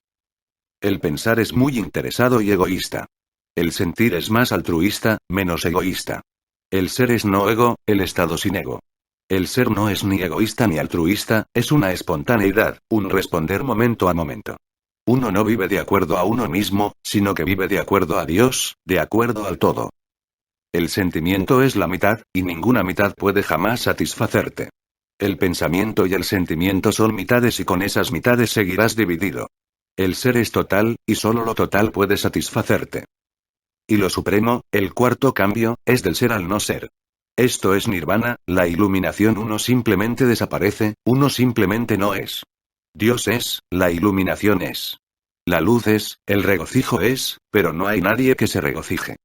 El pensar es muy interesado y egoísta. El sentir es más altruista, menos egoísta. El ser es no ego, el estado sin ego. El ser no es ni egoísta ni altruista, es una espontaneidad, un responder momento a momento. Uno no vive de acuerdo a uno mismo, sino que vive de acuerdo a Dios, de acuerdo al todo. El sentimiento es la mitad, y ninguna mitad puede jamás satisfacerte. El pensamiento y el sentimiento son mitades y con esas mitades seguirás dividido. El ser es total, y solo lo total puede satisfacerte. Y lo supremo, el cuarto cambio, es del ser al no ser. Esto es nirvana, la iluminación. Uno simplemente desaparece, uno simplemente no es. Dios es, la iluminación es. La luz es, el regocijo es, pero no hay nadie que se regocije.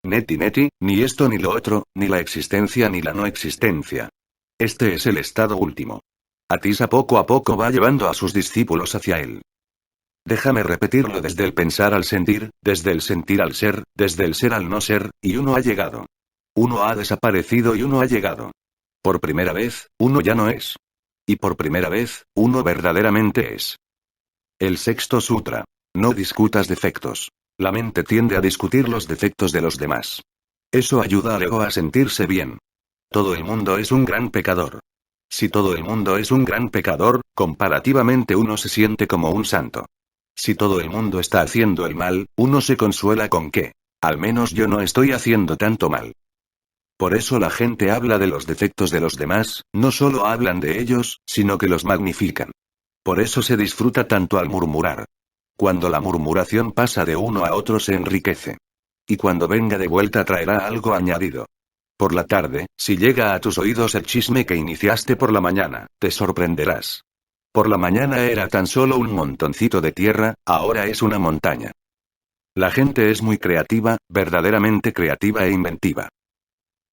Neti neti, ni esto ni lo otro, ni la existencia ni la no existencia. Este es el estado último. Atisa poco a poco va llevando a sus discípulos hacia él. Déjame repetirlo: desde el pensar al sentir, desde el sentir al ser, desde el ser al no ser, y uno ha llegado. Uno ha desaparecido y uno ha llegado. Por primera vez, uno ya no es. Y por primera vez, uno verdaderamente es. El sexto sutra. No discutas defectos. La mente tiende a discutir los defectos de los demás. Eso ayuda al ego a sentirse bien. Todo el mundo es un gran pecador. Si todo el mundo es un gran pecador, comparativamente uno se siente como un santo. Si todo el mundo está haciendo el mal, uno se consuela con que, al menos yo no estoy haciendo tanto mal. Por eso la gente habla de los defectos de los demás, no solo hablan de ellos, sino que los magnifican. Por eso se disfruta tanto al murmurar. Cuando la murmuración pasa de uno a otro se enriquece. Y cuando venga de vuelta traerá algo añadido. Por la tarde, si llega a tus oídos el chisme que iniciaste por la mañana, te sorprenderás. Por la mañana era tan solo un montoncito de tierra, ahora es una montaña. La gente es muy creativa, verdaderamente creativa e inventiva.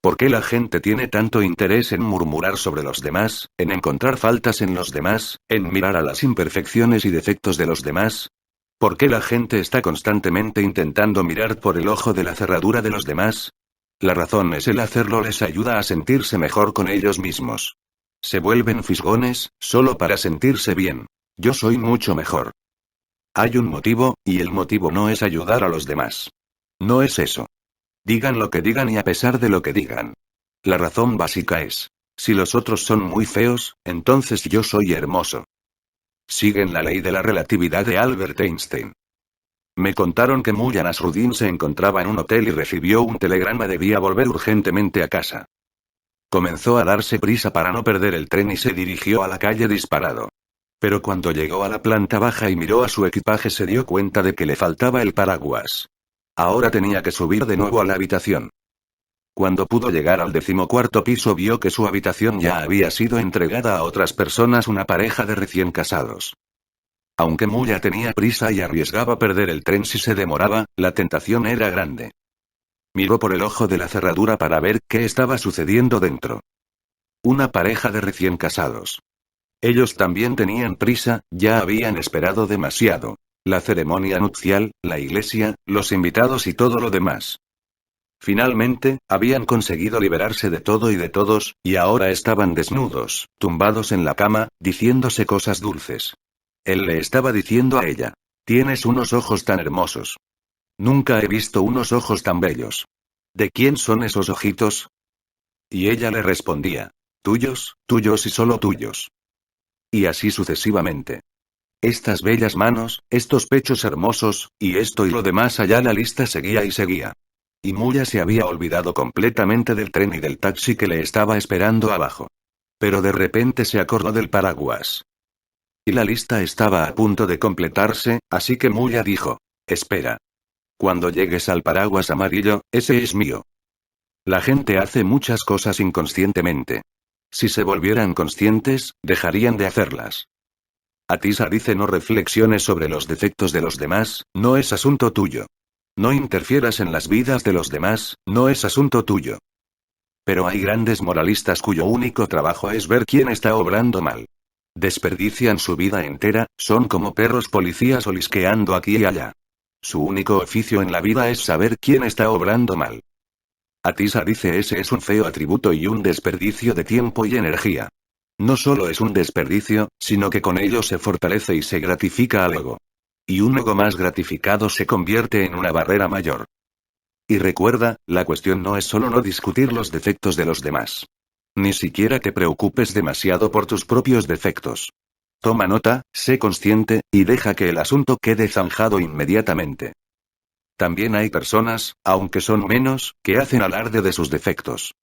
¿Por qué la gente tiene tanto interés en murmurar sobre los demás, en encontrar faltas en los demás, en mirar a las imperfecciones y defectos de los demás? ¿Por qué la gente está constantemente intentando mirar por el ojo de la cerradura de los demás? La razón es: el hacerlo les ayuda a sentirse mejor con ellos mismos. Se vuelven fisgones, solo para sentirse bien. Yo soy mucho mejor. Hay un motivo, y el motivo no es ayudar a los demás. No es eso. Digan lo que digan y a pesar de lo que digan. La razón básica es: si los otros son muy feos, entonces yo soy hermoso. Siguen la ley de la relatividad de Albert Einstein. Me contaron que Mullah Nasruddin se encontraba en un hotel y recibió un telegrama: debía volver urgentemente a casa. Comenzó a darse prisa para no perder el tren y se dirigió a la calle disparado. Pero cuando llegó a la planta baja y miró a su equipaje se dio cuenta de que le faltaba el paraguas. Ahora tenía que subir de nuevo a la habitación. Cuando pudo llegar al 14º piso vio que su habitación ya había sido entregada a otras personas, una pareja de recién casados. Aunque Mullah tenía prisa y arriesgaba perder el tren si se demoraba, la tentación era grande. Miró por el ojo de la cerradura para ver qué estaba sucediendo dentro. Una pareja de recién casados. Ellos también tenían prisa, ya habían esperado demasiado. La ceremonia nupcial, la iglesia, los invitados y todo lo demás. Finalmente, habían conseguido liberarse de todo y de todos, y ahora estaban desnudos, tumbados en la cama, diciéndose cosas dulces. Él le estaba diciendo a ella: tienes unos ojos tan hermosos. Nunca he visto unos ojos tan bellos. ¿De quién son esos ojitos? Y ella le respondía: tuyos, tuyos y solo tuyos. Y así sucesivamente. Estas bellas manos, estos pechos hermosos, y esto y lo demás, allá la lista seguía y seguía. Y Muya se había olvidado completamente del tren y del taxi que le estaba esperando abajo. Pero de repente se acordó del paraguas. Y la lista estaba a punto de completarse, así que Muya dijo: espera. Cuando llegues al paraguas amarillo, ese es mío. La gente hace muchas cosas inconscientemente. Si se volvieran conscientes, dejarían de hacerlas. Atisa dice: no reflexiones sobre los defectos de los demás, no es asunto tuyo. No interfieras en las vidas de los demás, no es asunto tuyo. Pero hay grandes moralistas cuyo único trabajo es ver quién está obrando mal. Desperdician su vida entera, son como perros policías olisqueando aquí y allá. Su único oficio en la vida es saber quién está obrando mal. Atisa dice: ese es un feo atributo y un desperdicio de tiempo y energía. No solo es un desperdicio, sino que con ello se fortalece y se gratifica al ego. Y un ego más gratificado se convierte en una barrera mayor. Y recuerda, la cuestión no es solo no discutir los defectos de los demás. Ni siquiera te preocupes demasiado por tus propios defectos. Toma nota, sé consciente, y deja que el asunto quede zanjado inmediatamente. También hay personas, aunque son menos, que hacen alarde de sus defectos.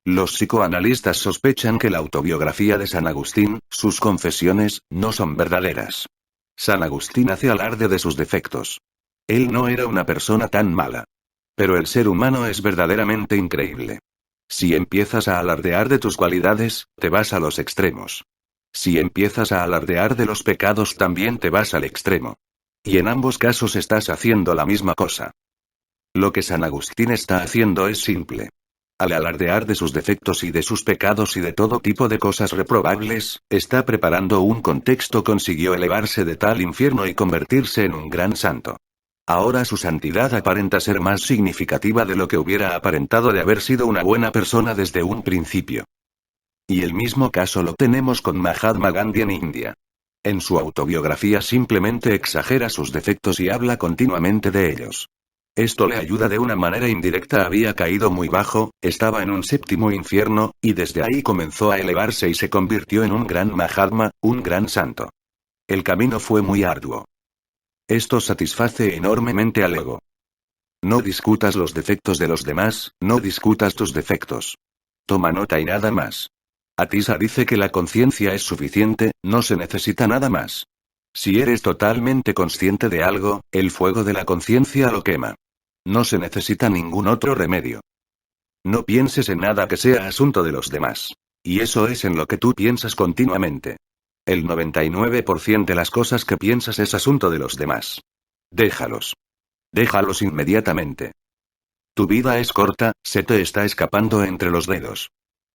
Los psicoanalistas sospechan que la autobiografía de San Agustín, sus confesiones, no son verdaderas. San Agustín hace alarde de sus defectos. Él no era una persona tan mala. Pero el ser humano es verdaderamente increíble. Si empiezas a alardear de tus cualidades, te vas a los extremos. Si empiezas a alardear de los pecados, también te vas al extremo. Y en ambos casos estás haciendo la misma cosa. Lo que San Agustín está haciendo es simple. Al alardear de sus defectos y de sus pecados y de todo tipo de cosas reprobables, está preparando un contexto. Consiguió elevarse de tal infierno y convertirse en un gran santo. Ahora su santidad aparenta ser más significativa de lo que hubiera aparentado de haber sido una buena persona desde un principio. Y el mismo caso lo tenemos con Mahatma Gandhi en India. En su autobiografía simplemente exagera sus defectos y habla continuamente de ellos. Esto le ayuda de una manera indirecta. Había caído muy bajo, estaba en un séptimo infierno, y desde ahí comenzó a elevarse y se convirtió en un gran Mahatma, un gran santo. El camino fue muy arduo. Esto satisface enormemente al ego. No discutas los defectos de los demás, no discutas tus defectos. Toma nota y nada más. Atisa dice que la conciencia es suficiente, no se necesita nada más. Si eres totalmente consciente de algo, el fuego de la conciencia lo quema. No se necesita ningún otro remedio. No pienses en nada que sea asunto de los demás. Y eso es en lo que tú piensas continuamente. El 99% de las cosas que piensas es asunto de los demás. Déjalos. Déjalos inmediatamente. Tu vida es corta, se te está escapando entre los dedos.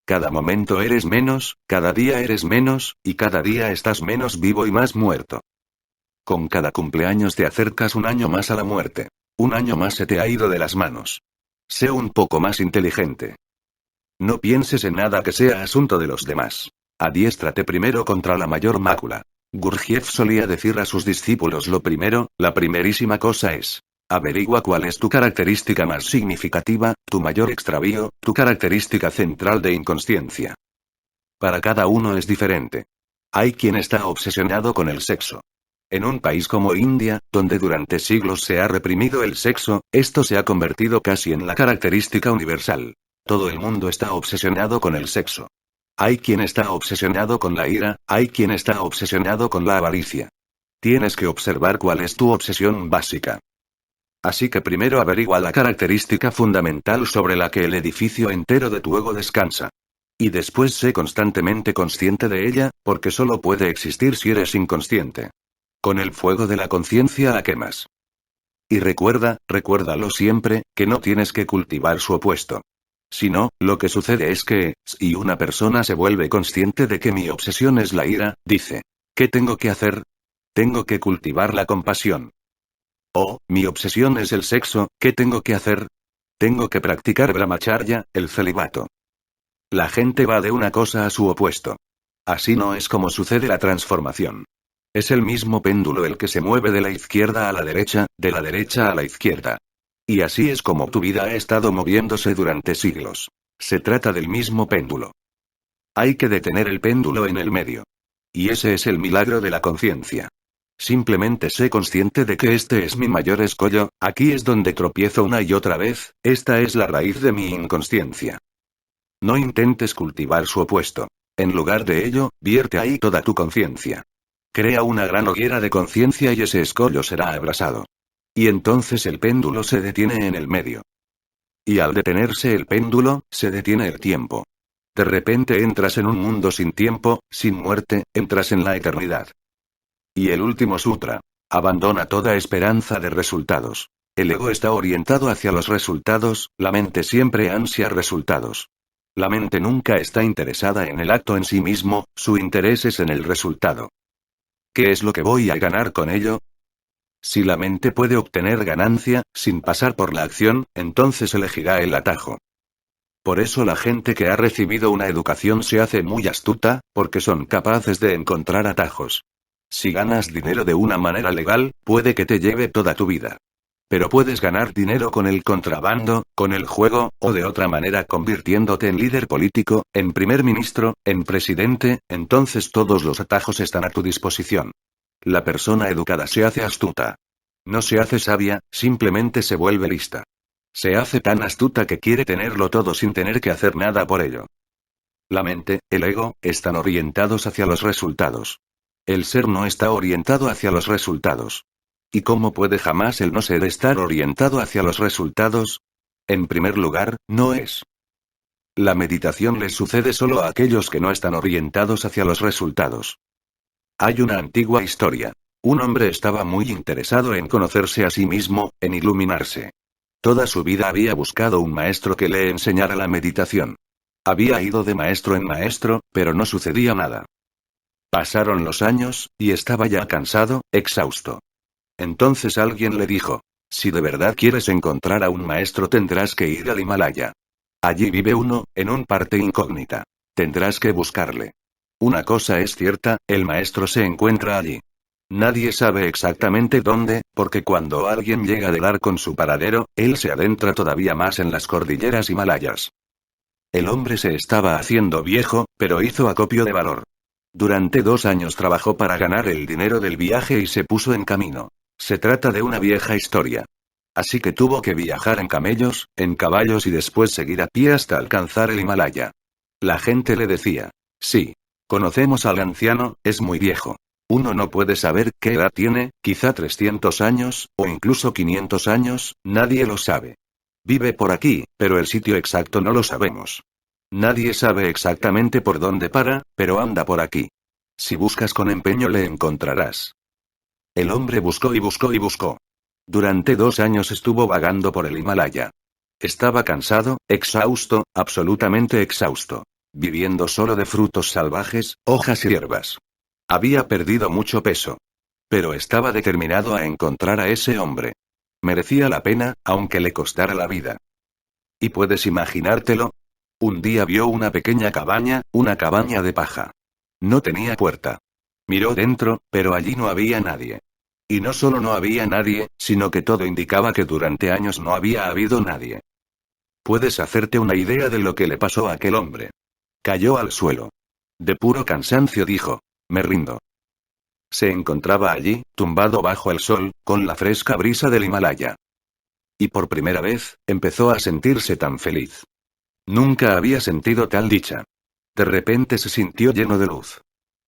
Cada momento eres menos, cada día eres menos, y cada día estás menos vivo y más muerto. Con cada cumpleaños te acercas un año más a la muerte. Un año más se te ha ido de las manos. Sé un poco más inteligente. No pienses en nada que sea asunto de los demás. Adiéstrate primero contra la mayor mácula. Gurdjieff solía decir a sus discípulos: lo primero, la primerísima cosa es: averigua cuál es tu característica más significativa, tu mayor extravío, tu característica central de inconsciencia. Para cada uno es diferente. Hay quien está obsesionado con el sexo. En un país como India, donde durante siglos se ha reprimido el sexo, esto se ha convertido casi en la característica universal. Todo el mundo está obsesionado con el sexo. Hay quien está obsesionado con la ira, hay quien está obsesionado con la avaricia. Tienes que observar cuál es tu obsesión básica. Así que primero averigua la característica fundamental sobre la que el edificio entero de tu ego descansa. Y después sé constantemente consciente de ella, porque solo puede existir si eres inconsciente. Con el fuego de la conciencia la quemas. Y recuérdalo siempre, que no tienes que cultivar su opuesto. Si no, lo que sucede es que, si una persona se vuelve consciente de que mi obsesión es la ira, dice: ¿qué tengo que hacer? Tengo que cultivar la compasión. Oh, mi obsesión es el sexo, ¿qué tengo que hacer? Tengo que practicar brahmacharya, el celibato. La gente va de una cosa a su opuesto. Así no es como sucede la transformación. Es el mismo péndulo el que se mueve de la izquierda a la derecha, de la derecha a la izquierda. Y así es como tu vida ha estado moviéndose durante siglos. Se trata del mismo péndulo. Hay que detener el péndulo en el medio. Y ese es el milagro de la conciencia. Simplemente sé consciente de que este es mi mayor escollo, aquí es donde tropiezo una y otra vez, esta es la raíz de mi inconsciencia. No intentes cultivar su opuesto. En lugar de ello, vierte ahí toda tu conciencia. Crea una gran hoguera de conciencia y ese escollo será abrasado. Y entonces el péndulo se detiene en el medio. Y al detenerse el péndulo, se detiene el tiempo. De repente entras en un mundo sin tiempo, sin muerte, entras en la eternidad. Y el último sutra. Abandona toda esperanza de resultados. El ego está orientado hacia los resultados, la mente siempre ansia resultados. La mente nunca está interesada en el acto en sí mismo, su interés es en el resultado. ¿Qué es lo que voy a ganar con ello? Si la mente puede obtener ganancia, sin pasar por la acción, entonces elegirá el atajo. Por eso la gente que ha recibido una educación se hace muy astuta, porque son capaces de encontrar atajos. Si ganas dinero de una manera legal, puede que te lleve toda tu vida. Pero puedes ganar dinero con el contrabando, con el juego, o de otra manera convirtiéndote en líder político, en primer ministro, en presidente, entonces todos los atajos están a tu disposición. La persona educada se hace astuta. No se hace sabia, simplemente se vuelve lista. Se hace tan astuta que quiere tenerlo todo sin tener que hacer nada por ello. La mente, el ego, están orientados hacia los resultados. El ser no está orientado hacia los resultados. ¿Y cómo puede jamás el no ser estar orientado hacia los resultados? En primer lugar, no es. La meditación les sucede solo a aquellos que no están orientados hacia los resultados. Hay una antigua historia. Un hombre estaba muy interesado en conocerse a sí mismo, en iluminarse. Toda su vida había buscado un maestro que le enseñara la meditación. Había ido de maestro en maestro, pero no sucedía nada. Pasaron los años, y estaba ya cansado, exhausto. Entonces alguien le dijo, si de verdad quieres encontrar a un maestro tendrás que ir al Himalaya. Allí vive uno, en un parte incógnita. Tendrás que buscarle. Una cosa es cierta, el maestro se encuentra allí. Nadie sabe exactamente dónde, porque cuando alguien llega de dar con su paradero, él se adentra todavía más en las cordilleras himalayas. El hombre se estaba haciendo viejo, pero hizo acopio de valor. Durante 2 años trabajó para ganar el dinero del viaje y se puso en camino. Se trata de una vieja historia. Así que tuvo que viajar en camellos, en caballos y después seguir a pie hasta alcanzar el Himalaya. La gente le decía, sí, conocemos al anciano, es muy viejo. Uno no puede saber qué edad tiene, quizá 300 años, o incluso 500 años, nadie lo sabe. Vive por aquí, pero el sitio exacto no lo sabemos. Nadie sabe exactamente por dónde para, pero anda por aquí. Si buscas con empeño le encontrarás. El hombre buscó y buscó y buscó. Durante 2 años estuvo vagando por el Himalaya. Estaba cansado, exhausto, absolutamente exhausto. Viviendo solo de frutos salvajes, hojas y hierbas. Había perdido mucho peso. Pero estaba determinado a encontrar a ese hombre. Merecía la pena, aunque le costara la vida. ¿Y puedes imaginártelo? Un día vio una pequeña cabaña, una cabaña de paja. No tenía puerta. Miró dentro, pero allí no había nadie. Y no solo no había nadie, sino que todo indicaba que durante años no había habido nadie. Puedes hacerte una idea de lo que le pasó a aquel hombre. Cayó al suelo. De puro cansancio dijo, me rindo. Se encontraba allí, tumbado bajo el sol, con la fresca brisa del Himalaya. Y por primera vez, empezó a sentirse tan feliz. Nunca había sentido tal dicha. De repente se sintió lleno de luz.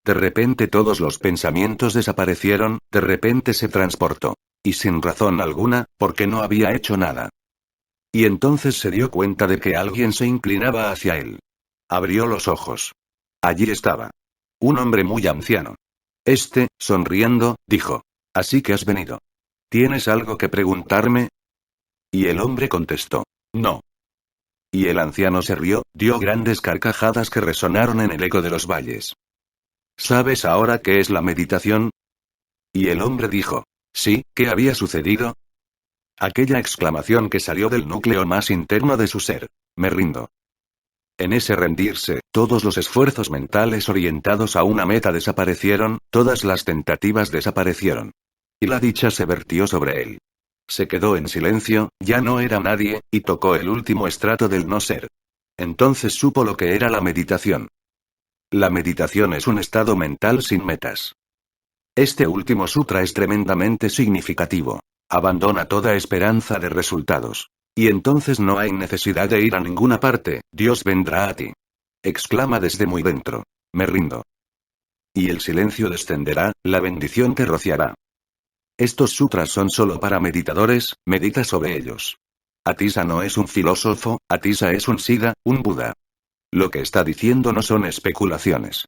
De repente todos los pensamientos desaparecieron, de repente se transportó. Y sin razón alguna, porque no había hecho nada. Y entonces se dio cuenta de que alguien se inclinaba hacia él. Abrió los ojos. Allí estaba. Un hombre muy anciano. Sonriendo, dijo. Así que has venido. ¿Tienes algo que preguntarme? Y el hombre contestó. No. Y el anciano se rió, dio grandes carcajadas que resonaron en el eco de los valles. ¿Sabes ahora qué es la meditación? Y el hombre dijo. Sí, ¿qué había sucedido? Aquella exclamación que salió del núcleo más interno de su ser. Me rindo. En ese rendirse, todos los esfuerzos mentales orientados a una meta desaparecieron, todas las tentativas desaparecieron. Y la dicha se vertió sobre él. Se quedó en silencio, ya no era nadie, y tocó el último estrato del no ser. Entonces supo lo que era la meditación. La meditación es un estado mental sin metas. Este último sutra es tremendamente significativo. Abandona toda esperanza de resultados. Y entonces no hay necesidad de ir a ninguna parte, Dios vendrá a ti. Exclama desde muy dentro. Me rindo. Y el silencio descenderá, la bendición te rociará. Estos sutras son solo para meditadores, medita sobre ellos. Atisa no es un filósofo, Atisa es un Siddha, un Buda. Lo que está diciendo no son especulaciones.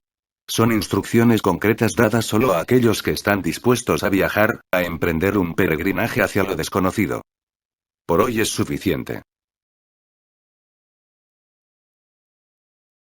Son instrucciones concretas dadas solo a aquellos que están dispuestos a viajar, a emprender un peregrinaje hacia lo desconocido. Por hoy es suficiente.